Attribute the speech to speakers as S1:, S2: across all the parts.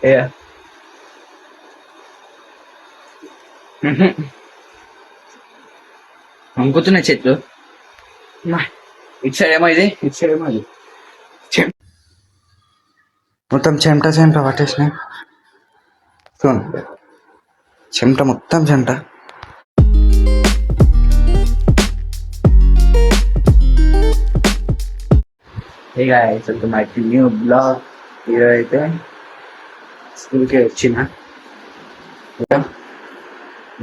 S1: Yeah. అమ్ముకుతున్నాయి చెట్లు. ఇటు side ఏమో ఇది, ఇటు సైడ్ ఏమో ఇది. మొత్తం చెమట చెమట పట్టేసినాయి. చూడండి, చెమట మొత్తం చెమట. ఇక మై న్యూ బ్లాగ్. ఈరోజు అయితే స్కూల్కి వచ్చిన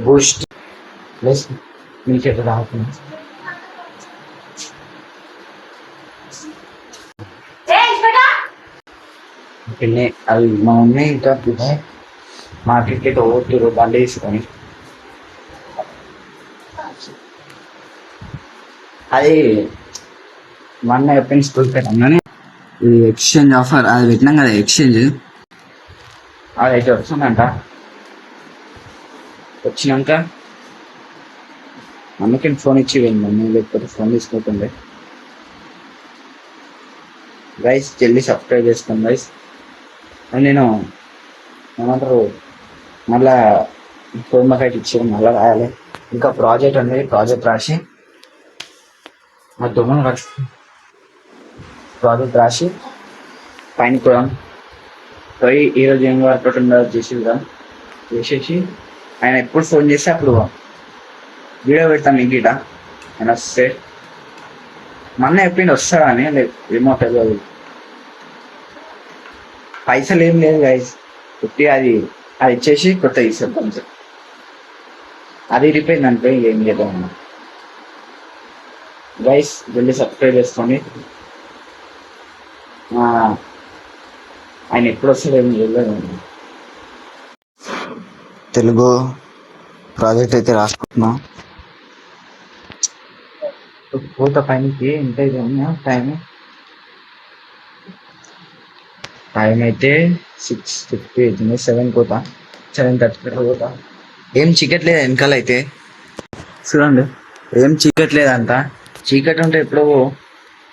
S1: బూస్ట్ ప్లస్ మిల్క్ అయితే తాగుతున్నా. పిన్ని అది మా మమ్మీ ఇంకా మార్కెట్కి అయితే పోతురు బండి వేసుకొని. అది మొన్న ఎప్పుడు స్కూల్కి పెట్టాను ఈ ఎక్స్చేంజ్ ఆఫర్ అది పెట్టినాం కదా, ఎక్స్చేంజ్ అది అయితే వస్తుందంట. వచ్చినాక మమ్మీకి ఫోన్ ఇచ్చి పోయింది మమ్మీ, లేకపోతే ఫోన్ తీసుకోకుండా. గైస్ జల్దీ సబ్స్క్రైబ్ చేసుకోండి గైస్. నేను ఏమంటారు మళ్ళా హోంవర్క్ ఇచ్చి మళ్ళీ రాయాలి. ఇంకా ప్రాజెక్ట్ అనేది ప్రాజెక్ట్ రాసి మా దొంగను రాసి ప్రాజెక్ట్ రాసి పైన కూడా పోయి ఈరోజు ఏం వర్కౌట్ ఉండదో చేసేసి ఆయన ఎప్పుడు ఫోన్ చేస్తే అప్పుడు వీడియో పెడతాను మీకు గిట. ఆయన వస్తే మొన్న ఎప్పుడు వస్తాడని ఏమో తెలియదు. పైసలు ఏం లేదు గైస్, పుట్టి అది ఇచ్చేసి కొత్త ఇస్తారు కొంచెం. అది ఇరిపోయింది అంటే ఏం లేదు అన్న. గైస్ జల్దీ సబ్స్క్రైబ్ చేసుకోండి. ఆయన ఎప్పుడు వస్తాడు ఏం తెలియదు. తెలుగు ప్రాజెక్ట్ అయితే రాసుకుంటున్నాం. పోత పైనకి ఎంత టైం అయితే 6:50 అవుతుంది. 7 పోతా, 7:30 పోతా. ఏం చీకట్ లేదు వెనకాల అయితే, చూడండి ఏం చీకట్ లేదంట. చీకటి ఉంటే ఎప్పుడో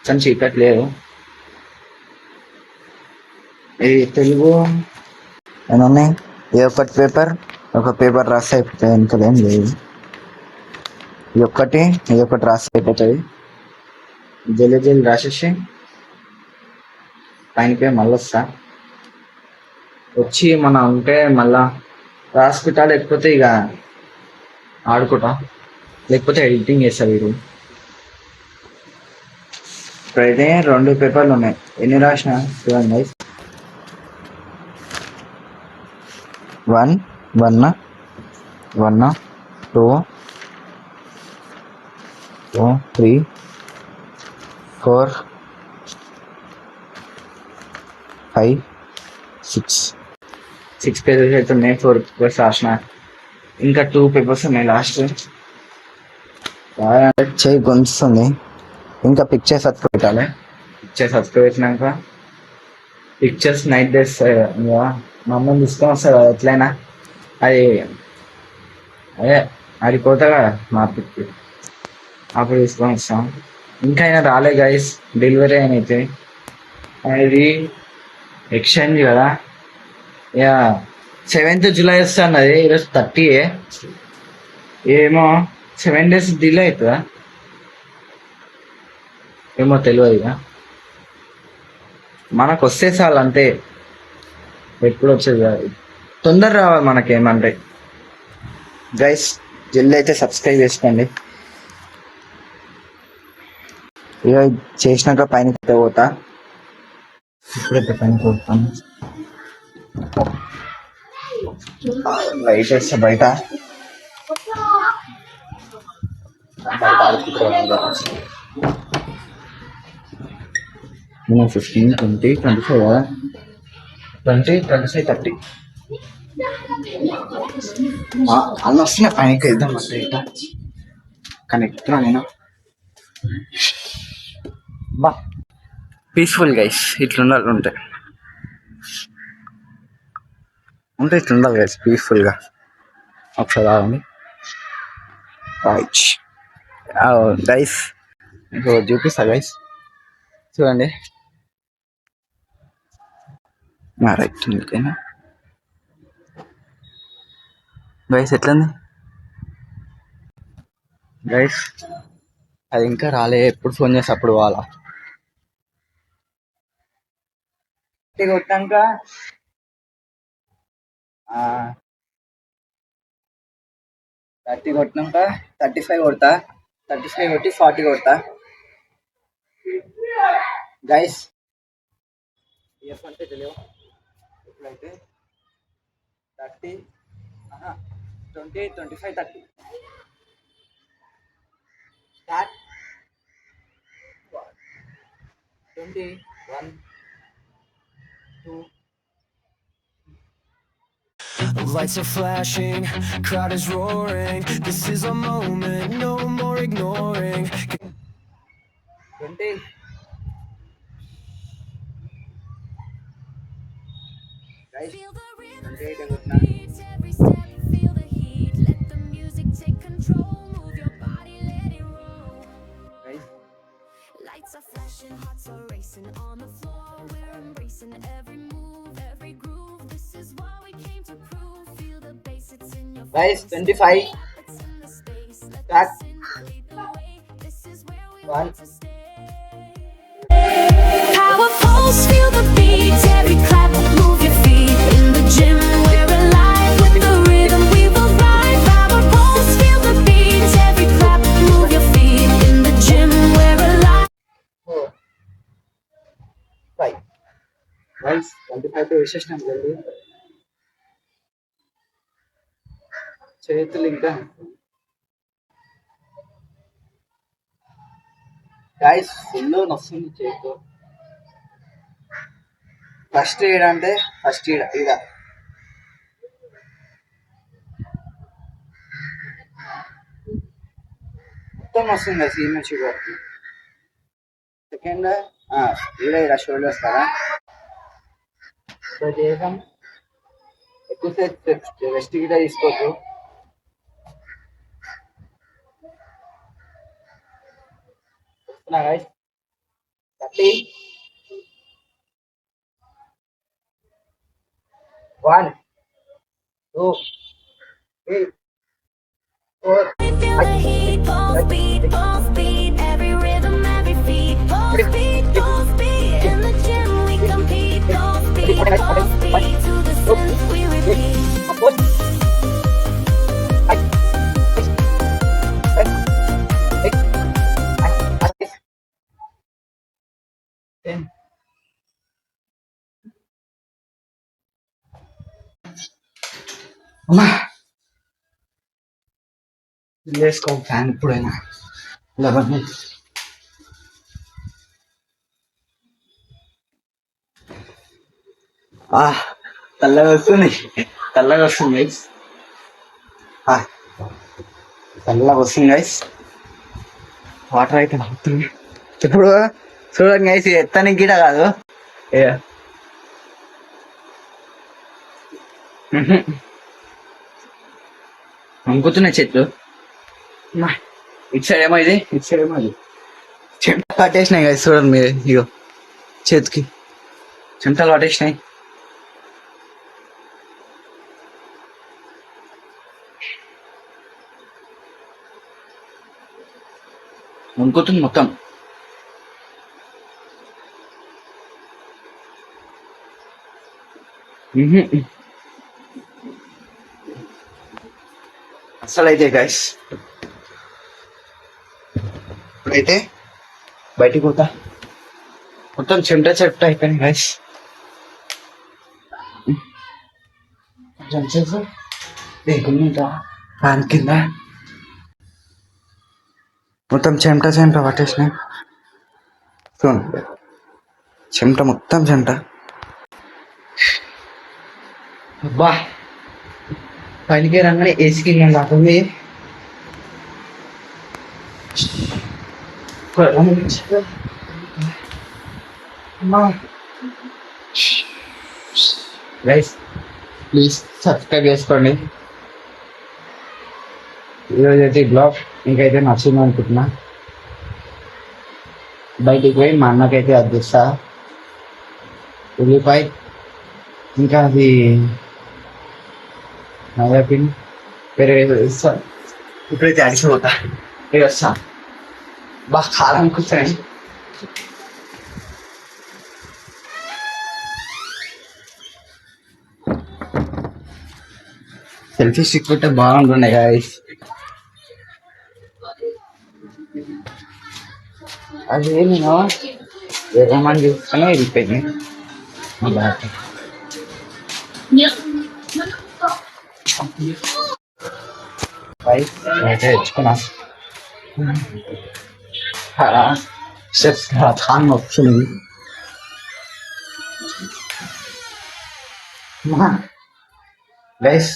S1: కానీ చీకట్ లేదు. ఇది తెలుగు ఏమన్నా ఏ ఒక్కటి పేపర్ ఒక పేపర్ రాస్తే అయిపోతుంది, వెనకాల ఏం లేదు. ఇది ఒకటి రాస్తే అయిపోతుంది. జల్దీ రాసేసి పైనకి మళ్ళీ వస్తా. వచ్చి మన ఉంటే మళ్ళా రాసుకుంటా, లేకపోతే ఇక ఆడుకుంటా, లేకపోతే ఎడిటింగ్ చేస్తా వీరు. ఇప్పుడైతే 2 పేపర్లు ఉన్నాయి. ఎన్ని రాసిన చూడండి. 1 2 3 4 5 6 పేజెస్ అయితే ఉన్నాయి. 4 పేపర్స్ రాసిన. ఇంకా 2 పేపర్స్ ఉన్నాయి లాస్ట్. చేయి గొంతుంది. ఇంకా పిక్చర్స్ అతుకు పెట్టాలి. పిక్చర్స్ అతుకు పెట్టినాక పిక్చర్స్ నైట్ డ్రెస్ మా అమ్మని తీసుకొని వస్తారు కదా ఎట్లయినా. అది పోతా కదా మార్కెట్కి, అప్పుడు తీసుకొని వస్తాం. ఇంకా అయినా రాలే గైస్, డెలివరీ అయినైతే. అది ఎక్స్చేంజ్ కదా, ఇక 7th జూలై వస్తున్నది. ఈరోజు 30 ఏమో 7 days డిలే అవుతుందా ఏమో తెలియదు. ఇక మనకు వస్తే చాలు అంతే, ఎప్పుడు వచ్చేది కాదు. తొందర రావాలి మనకేమంటే. గైస్ జల్దీ అయితే సబ్స్క్రైబ్ చేసుకోండి. ఇక చేసినాక పైన పోతా. ఇప్పుడైతే పైన పోతాను. లైట్ వేస్తే బయట నేను 15 20 25 కదా, 20 25 30 అన్న వస్తున్నా పైనకి వెళ్దాం అంటే ఇట. కానీ ఎక్కుతున్నా నేను. బా పీస్ఫుల్ గైస్, ఇట్లుండాలి ఉంటే ఇట్లుండాలి గైస్ పీస్ఫుల్గా. ఒకసారి ఆగండి గైస్, ఇంకో చూపిస్తా గైస్ చూడండి. రైట్ ఓకేనా.
S2: గైస్ ఎట్లుంది గైస్? అది ఇంకా రాలే, ఎప్పుడు ఫోన్ చేస్తే అప్పుడు పోవాలా. కొట్టాక 30 కొట్టినాక 35 కొడతా, 35 కొట్టి 40 కొడతా గైస్. ఇయర్ ఫోన్స్ అయితే లేవు. ఇప్పుడైతే 30 20 25 30 start. 20 1 2.
S3: Lights are flashing, crowd is roaring. This is a moment, no more ignoring.
S2: 20. Guys, 28 కొట్టినా.
S3: Every step, feel the heat. Let the music take control. Move your body, let it roll.
S2: Guys,
S3: Lights are flashing, hearts are racing on the floor. We're embracing every move, every groove. This is what we came to prove. Feel the bass, it's in your
S2: guys,
S3: face.
S2: 25.
S3: It's in the space. Let
S2: Start.
S3: the synth lead the way. This is where we
S2: 1.
S3: want to stay. Power pulse, feel the beats. Every clap, move your feet. In the gym, we're alive. With the rhythm, we will ride. Power pulse, feel the beats. Every clap, move your feet. In the gym, we're alive.
S2: 4 5. Guys, 25 వేసేసినాం జల్దీ. చేతులు ఇంకా guys full నొస్తుంది చేతితో. First ఈడ అంటే first ఈడ ఈడ మొత్తం వస్తుంది కదా సీన్ నుంచి వరకు. సెకండ్ ఈడ ఈడ షోల్డర్స్ కదా. సో చేసాం. ఎక్కువసేపు రెస్ట్ గిట తీసుకోవచ్చు. వస్తున్నా guys. 30 1 2 3 4
S3: Feel the heat, both beat, every rhythm, every beat, both beat. In the gym, we compete, both beat. To the synth, we repeat.
S2: 10. అమ్మా వేసుకో ఫ్యాన్ ఇప్పుడైనా 11. చల్లగా వస్తుంది, చల్లగా వస్తుంది గైస్, చల్లగా వస్తుంది గైస్. వాటర్ అయితే అవుతుంది ఇప్పుడు. చూడండి గైస్, ఎత్తని గిడ కాదు, అంకుతున్నాయి చెట్లు. ఇటు సైడ్ ఏమో ఇది, ఇటు సైడ్ ఏమో ఇది. చెమటలు పట్టేసినాయి గైస్, చూడండి మీరు, ఇగో చేతికి చెమటలు పట్టేసినాయి. వంకుతుంది మొత్తం. అసలు అయితే గైస్ ఇప్పుడైతే బయటికి పోతా. మొత్తం చెమట చెమట అయిపోయింది గైస్. కొంచెం లేకుండా ఫ్యాన్ కింద మొత్తం చెమట చెమట పట్టేసినాయి. చూడండి చెమట, మొత్తం చెమట. అబ్బా పనికి రంగానే ఏసీ కింద కాకుండా గైస్ ప్లీజ్ సబ్స్క్రైబ్ చేసుకోండి. ఈరోజు అయితే బ్లాగ్ మీకైతే నచ్చింది అనుకుంటున్నా. బయటికి పోయి మా అన్నకైతే అద్దిస్తా ఉల్లిపాయ, ఇంకా అది నవ్వపిండి
S1: పెరుగు ఇస్తాను.
S2: ఇప్పుడైతే అడిచిపోతా ఇక వస్తా బాగా కారం కూర్చొని సెల్ఫీ స్టిక్ పెట్టే బాగుంటుండే గాయస్.
S1: అది నేను ఏమని చూసుకుని వెళ్ళిపోయింది. అయితే తెచ్చుకున్నా
S2: స్టెప్స్ థాన్ వస్తుంది. గైస్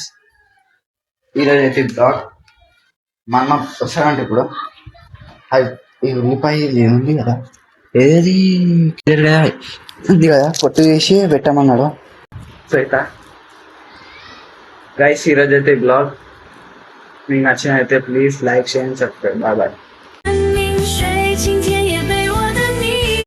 S2: ఈరోజు అయితే బ్లాగ్ మా అన్న వస్తాడంటే ఇప్పుడు అది ఈ ఉల్లిపాయ ఇది ఉంది కదా ఏది క్లియర్గా ఉంది కదా పొట్టు వేసి పెట్టమన్నాడు.
S1: సో అయితే గైస్ ఈరోజు అయితే బ్లాగ్ మీకు నచ్చినైతే ప్లీజ్ లైక్ చేయండి, సబ్స్క్రైబ్. Bye bye.